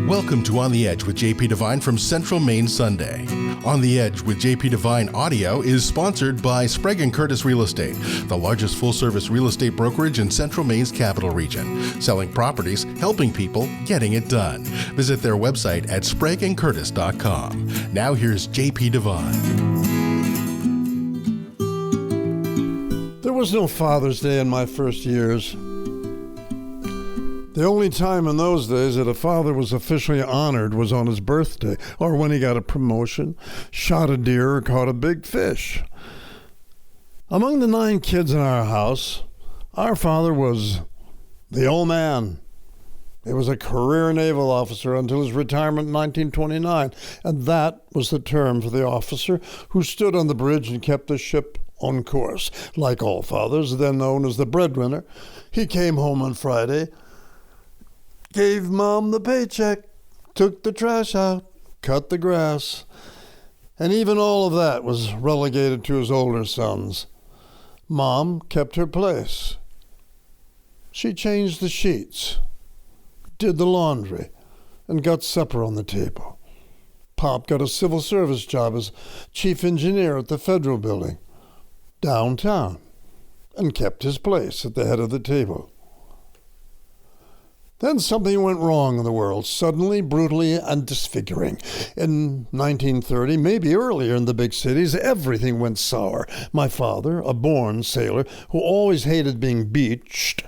Welcome to On the Edge with JP Devine from Central Maine Sunday. On the Edge with JP Devine Audio is sponsored by Sprague & Curtis Real Estate, the largest full-service real estate brokerage in Central Maine's capital region, selling properties, helping people, getting it done. Visit their website at spragueandcurtis.com. Now here's JP Devine. There was no Father's Day in my first years. The only time in those days that a father was officially honored was on his birthday, or when he got a promotion, shot a deer, or caught a big fish. Among the 9 kids in our house, our father was the old man. He was a career naval officer until his retirement in 1929, and that was the term for the officer who stood on the bridge and kept the ship on course. Like all fathers, then known as the breadwinner, he came home on Friday, gave Mom the paycheck, took the trash out, cut the grass, and even all of that was relegated to his older sons. Mom kept her place. She changed the sheets, did the laundry, and got supper on the table. Pop got a civil service job as chief engineer at the federal building downtown and kept his place at the head of the table. Then something went wrong in the world, suddenly, brutally, and disfiguring. In 1930, maybe earlier in the big cities, everything went sour. My father, a born sailor who always hated being beached,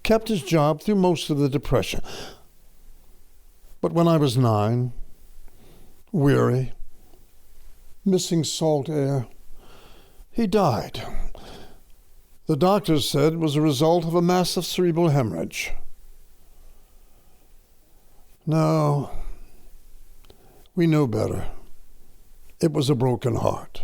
kept his job through most of the Depression. But when I was 9, weary, missing salt air, he died. The doctors said it was a result of a massive cerebral hemorrhage. No, we knew better. It was a broken heart.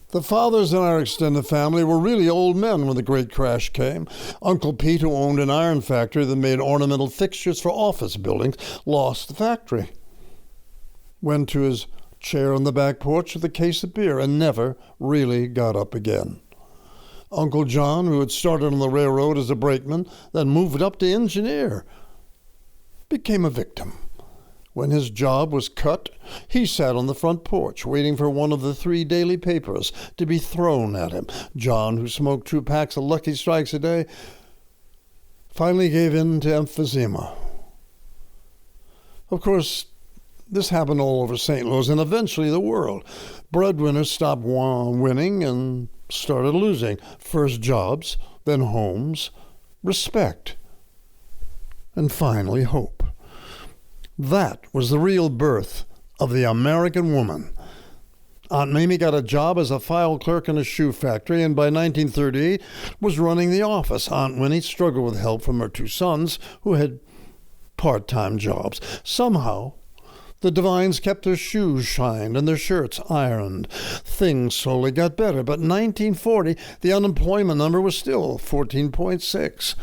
The fathers in our extended family were really old men when the great crash came. Uncle Pete, who owned an iron factory that made ornamental fixtures for office buildings, lost the factory. Went to his chair on the back porch with a case of beer and never really got up again. Uncle John, who had started on the railroad as a brakeman, then moved up to engineer, became a victim. When his job was cut, he sat on the front porch waiting for one of the 3 daily papers to be thrown at him. John, who smoked 2 packs of Lucky Strikes a day, finally gave in to emphysema. Of course, this happened all over St. Louis and eventually the world. Breadwinners stopped winning and started losing. First jobs, then homes, respect, and finally hope. That was the real birth of the American woman. Aunt Mamie got a job as a file clerk in a shoe factory and by 1938 was running the office. Aunt Winnie struggled with help from her 2 sons who had part-time jobs. Somehow, the Devines kept their shoes shined and their shirts ironed. Things slowly got better, but in 1940, the unemployment number was still 14.6.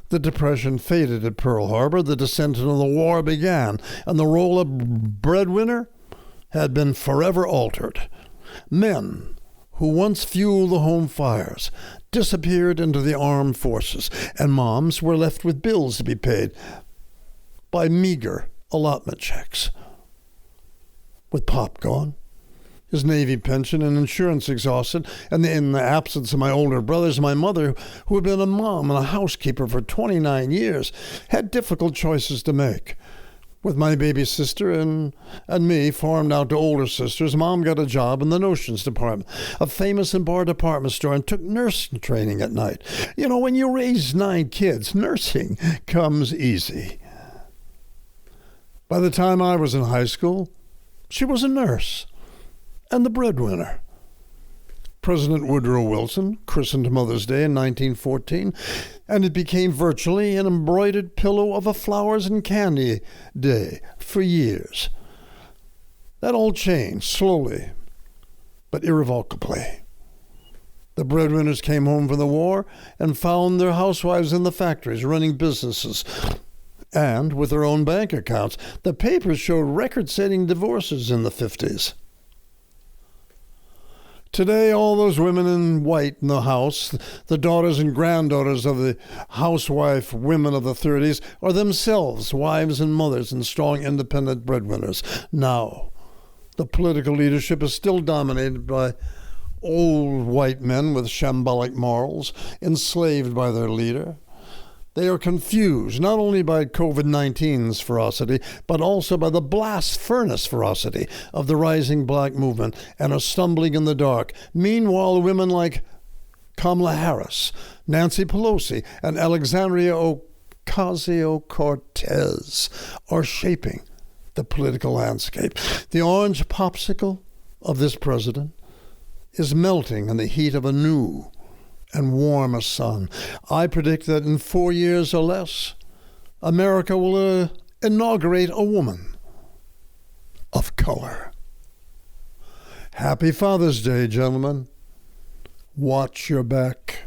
The Depression faded at Pearl Harbor, the descent into the war began, and the role of breadwinner had been forever altered. Men who once fueled the home fires disappeared into the armed forces, and moms were left with bills to be paid by meager allotment checks. With Pop gone, his Navy pension and insurance exhausted, and in the absence of my older brothers, my mother, who had been a mom and a housekeeper for 29 years, had difficult choices to make. With my baby sister and me farmed out to older sisters, Mom got a job in the notions department, a famous and bar department store, and took nursing training at night. You know, when you raise 9 kids, nursing comes easy. By the time I was in high school, she was a nurse and the breadwinner. President Woodrow Wilson christened Mother's Day in 1914, and it became virtually an embroidered pillow of a flowers and candy day for years. That all changed slowly, but irrevocably. The breadwinners came home from the war and found their housewives in the factories running businesses and with their own bank accounts. The papers showed record-setting divorces in the 50s. Today, all those women in white in the house, the daughters and granddaughters of the housewife women of the 30s, are themselves wives and mothers and strong independent breadwinners. Now, the political leadership is still dominated by old white men with shambolic morals, enslaved by their leader. They are confused not only by COVID-19's ferocity, but also by the blast furnace ferocity of the rising black movement, and are stumbling in the dark. Meanwhile, women like Kamala Harris, Nancy Pelosi, and Alexandria Ocasio-Cortez are shaping the political landscape. The orange popsicle of this president is melting in the heat of a new and warmer sun. I predict that in 4 years or less, America will inaugurate a woman of color. Happy Father's Day, gentlemen. Watch your back.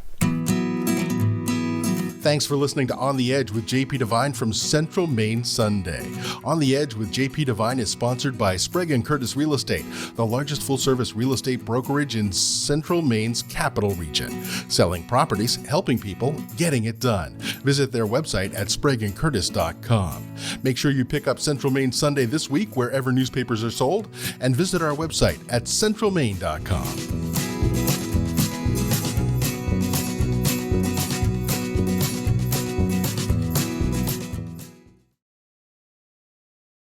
Thanks for listening to On the Edge with JP Devine from Central Maine Sunday. On the Edge with JP Devine is sponsored by Sprague & Curtis Real Estate, the largest full-service real estate brokerage in Central Maine's capital region. Selling properties, helping people, getting it done. Visit their website at spragueandcurtis.com. Make sure you pick up Central Maine Sunday this week wherever newspapers are sold, and visit our website at centralmaine.com.